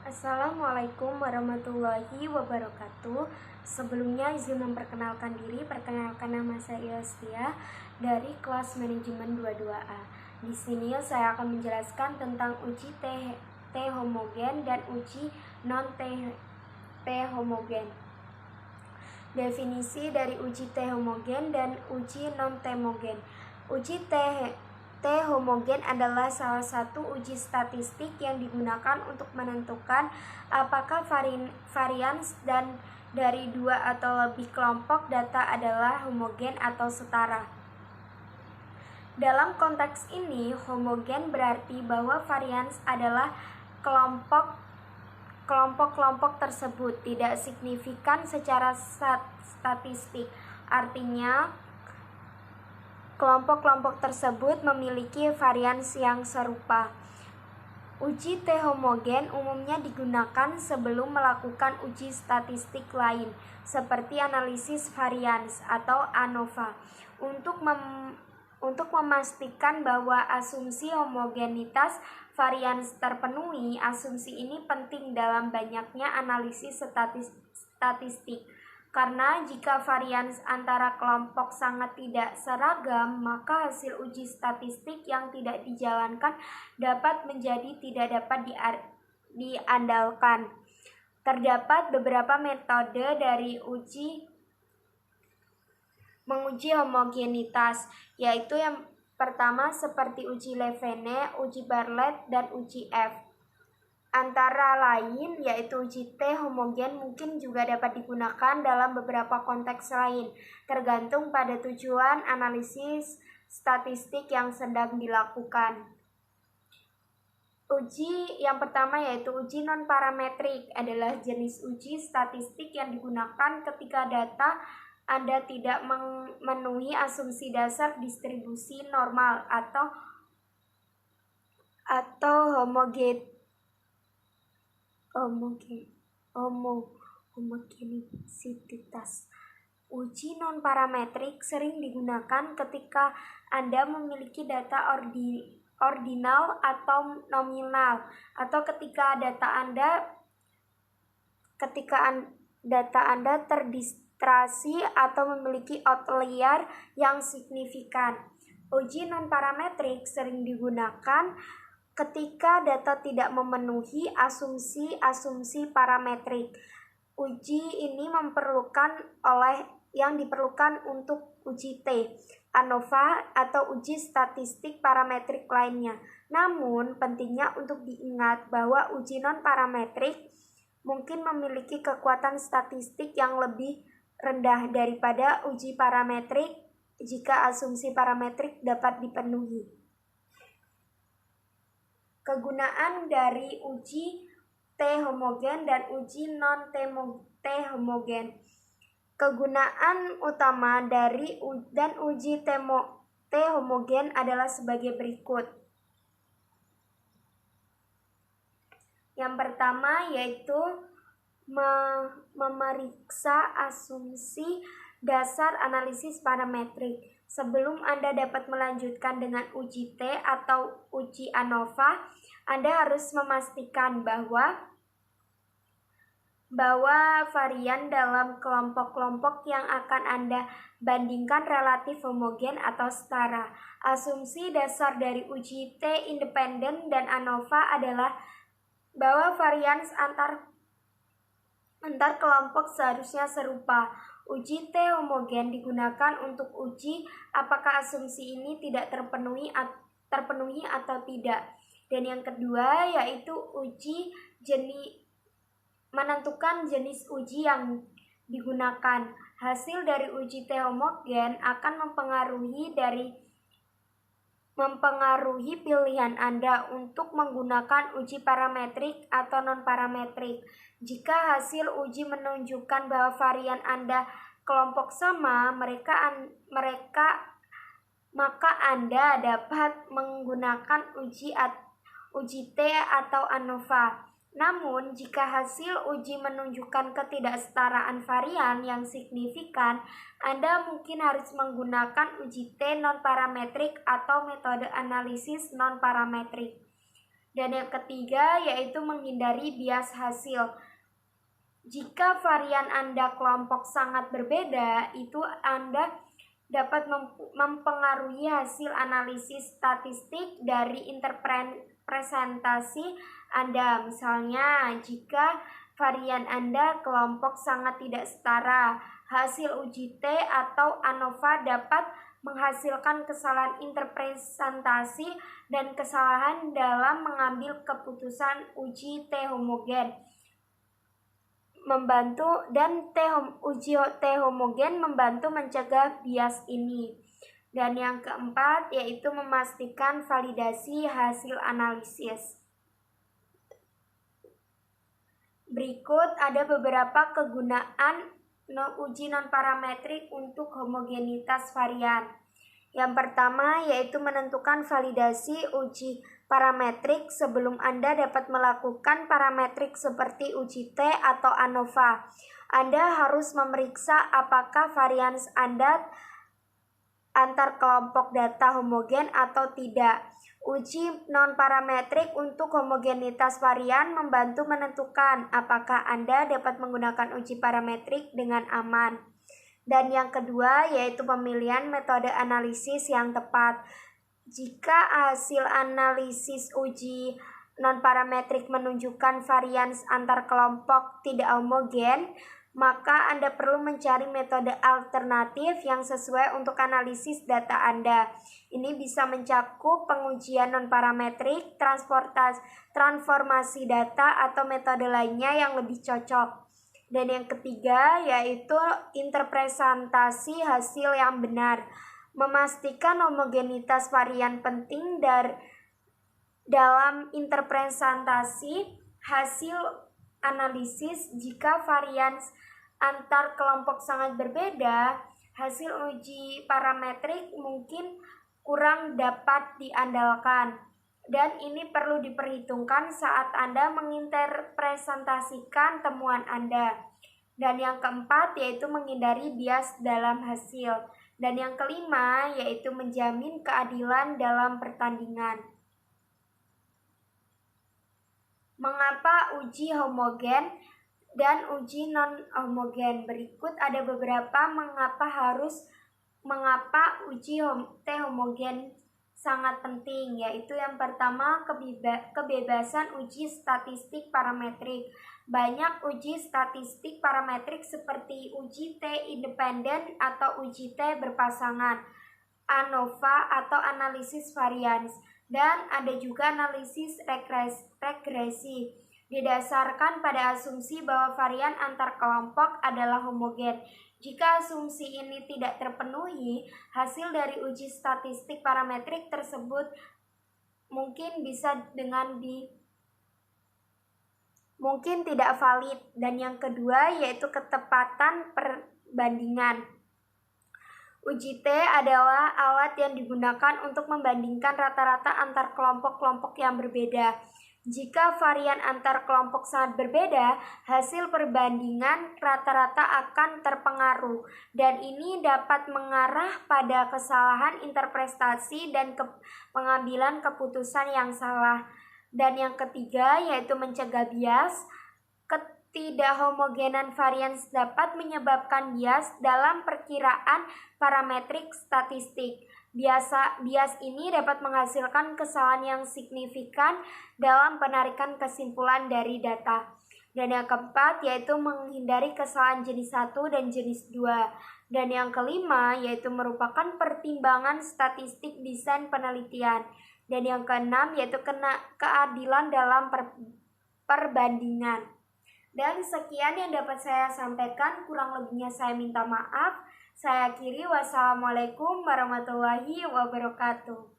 Assalamualaikum warahmatullahi wabarakatuh. Sebelumnya izin memperkenalkan diri. Perkenalkan, nama saya Yostia dari kelas manajemen 22A. Di sini saya akan menjelaskan tentang uji T homogen dan uji non T homogen. Definisi dari uji T homogen dan uji non T homogen. Uji T homogen adalah salah satu uji statistik yang digunakan untuk menentukan apakah varians dan dari dua atau lebih kelompok data adalah homogen atau setara. Dalam konteks ini, homogen berarti bahwa varians adalah kelompok-kelompok tersebut tidak signifikan secara statistik. Artinya, kelompok-kelompok tersebut memiliki varians yang serupa. Uji T homogen umumnya digunakan sebelum melakukan uji statistik lain, seperti analisis varians atau ANOVA, untuk memastikan bahwa asumsi homogenitas varians terpenuhi. Asumsi ini penting dalam banyaknya analisis statistik. Karena jika varians antara kelompok sangat tidak seragam, maka hasil uji statistik yang tidak dijalankan dapat menjadi tidak dapat diandalkan. Terdapat beberapa metode dari menguji homogenitas, yaitu yang pertama seperti uji Levene, uji Bartlett, dan uji F. Antara lain yaitu uji T homogen mungkin juga dapat digunakan dalam beberapa konteks lain, tergantung pada tujuan analisis statistik yang sedang dilakukan. Uji yang pertama yaitu uji non-parametrik, adalah jenis uji statistik yang digunakan ketika data Anda tidak memenuhi asumsi dasar distribusi normal atau homogenisitas. Uji non-parametrik sering digunakan ketika Anda memiliki data ordinal atau nominal, atau ketika data Anda terdistorsi atau memiliki outlier yang signifikan. Uji non-parametrik sering digunakan ketika data tidak memenuhi asumsi parametrik. Uji ini diperlukan untuk uji T, ANOVA, atau uji statistik parametrik lainnya. Namun, pentingnya untuk diingat bahwa uji non-parametrik mungkin memiliki kekuatan statistik yang lebih rendah daripada uji parametrik jika asumsi parametrik dapat dipenuhi. Kegunaan dari uji T homogen dan uji non T homogen. Kegunaan utama dari uji T homogen adalah sebagai berikut. Yang pertama yaitu memeriksa asumsi dasar analisis parametrik. Sebelum Anda dapat melanjutkan dengan uji T atau uji ANOVA, Anda harus memastikan bahwa varian dalam kelompok-kelompok yang akan Anda bandingkan relatif homogen atau setara. Asumsi dasar dari uji T independen dan ANOVA adalah bahwa varians antar kelompok seharusnya serupa. Uji T homogen digunakan untuk uji apakah asumsi ini tidak terpenuhi atau tidak. Dan yang kedua yaitu menentukan jenis uji yang digunakan. Hasil dari uji T homogen akan mempengaruhi pilihan Anda untuk menggunakan uji parametrik atau non-parametrik. Jika hasil uji menunjukkan bahwa varian Anda kelompok sama, maka Anda dapat menggunakan uji T atau ANOVA. Namun, jika hasil uji menunjukkan ketidaksetaraan varian yang signifikan, Anda mungkin harus menggunakan uji T non-parametrik atau metode analisis non-parametrik. Dan yang ketiga yaitu menghindari bias hasil. Jika varian Anda kelompok sangat berbeda, itu Anda dapat mempengaruhi hasil analisis statistik dari interpretasi Anda. Misalnya, jika varian Anda kelompok sangat tidak setara, hasil uji T atau ANOVA dapat menghasilkan kesalahan interpretasi dan kesalahan dalam mengambil keputusan uji T homogen. Uji T homogen membantu mencegah bias ini. Dan yang keempat yaitu memastikan validasi hasil analisis. Berikut ada beberapa kegunaan uji non-parametrik untuk homogenitas varian. Yang pertama yaitu menentukan validasi uji parametrik sebelum Anda dapat melakukan parametrik seperti uji T atau ANOVA. Anda harus memeriksa apakah varian Anda antar kelompok data homogen atau tidak. Uji non-parametrik untuk homogenitas varian membantu menentukan apakah Anda dapat menggunakan uji parametrik dengan aman. Dan yang kedua yaitu pemilihan metode analisis yang tepat. Jika hasil analisis uji non-parametrik menunjukkan varian antar kelompok tidak homogen, maka Anda perlu mencari metode alternatif yang sesuai untuk analisis data Anda. Ini bisa mencakup pengujian non-parametrik, transformasi data, atau metode lainnya yang lebih cocok. Dan yang ketiga yaitu interpretasi hasil yang benar. Memastikan homogenitas varian penting dalam interpretasi hasil analisis. Jika varian antar kelompok sangat berbeda, hasil uji parametrik mungkin kurang dapat diandalkan. Dan ini perlu diperhitungkan saat Anda menginterpretasikan temuan Anda. Dan yang keempat yaitu menghindari bias dalam hasil. Dan yang kelima yaitu menjamin keadilan dalam pertandingan. Mengapa uji homogen dan uji non-homogen? Berikut ada beberapa mengapa uji T homogen sangat penting, yaitu yang pertama kebebasan uji statistik parametrik. Banyak uji statistik parametrik seperti uji T independen atau uji T berpasangan, ANOVA atau analisis varians, dan ada juga analisis regresi. Didasarkan pada asumsi bahwa varian antar kelompok adalah homogen. Jika asumsi ini tidak terpenuhi, hasil dari uji statistik parametrik tersebut mungkin tidak valid. Dan yang kedua yaitu ketepatan perbandingan. Uji T adalah alat yang digunakan untuk membandingkan rata-rata antar kelompok-kelompok yang berbeda. Jika varian antar kelompok sangat berbeda, hasil perbandingan rata-rata akan terpengaruh, dan ini dapat mengarah pada kesalahan interpretasi dan pengambilan keputusan yang salah. Dan yang ketiga yaitu mencegah bias. Ketidakhomogenan varian dapat menyebabkan bias dalam perkiraan parametrik statistik. Bias ini dapat menghasilkan kesalahan yang signifikan dalam penarikan kesimpulan dari data. Dan yang keempat yaitu menghindari kesalahan jenis 1 dan jenis 2. Dan yang kelima yaitu merupakan pertimbangan statistik desain penelitian. Dan yang keenam yaitu keadilan dalam perbandingan. Dan sekian yang dapat saya sampaikan, kurang lebihnya saya minta maaf. Saya akhiri, wassalamualaikum warahmatullahi wabarakatuh.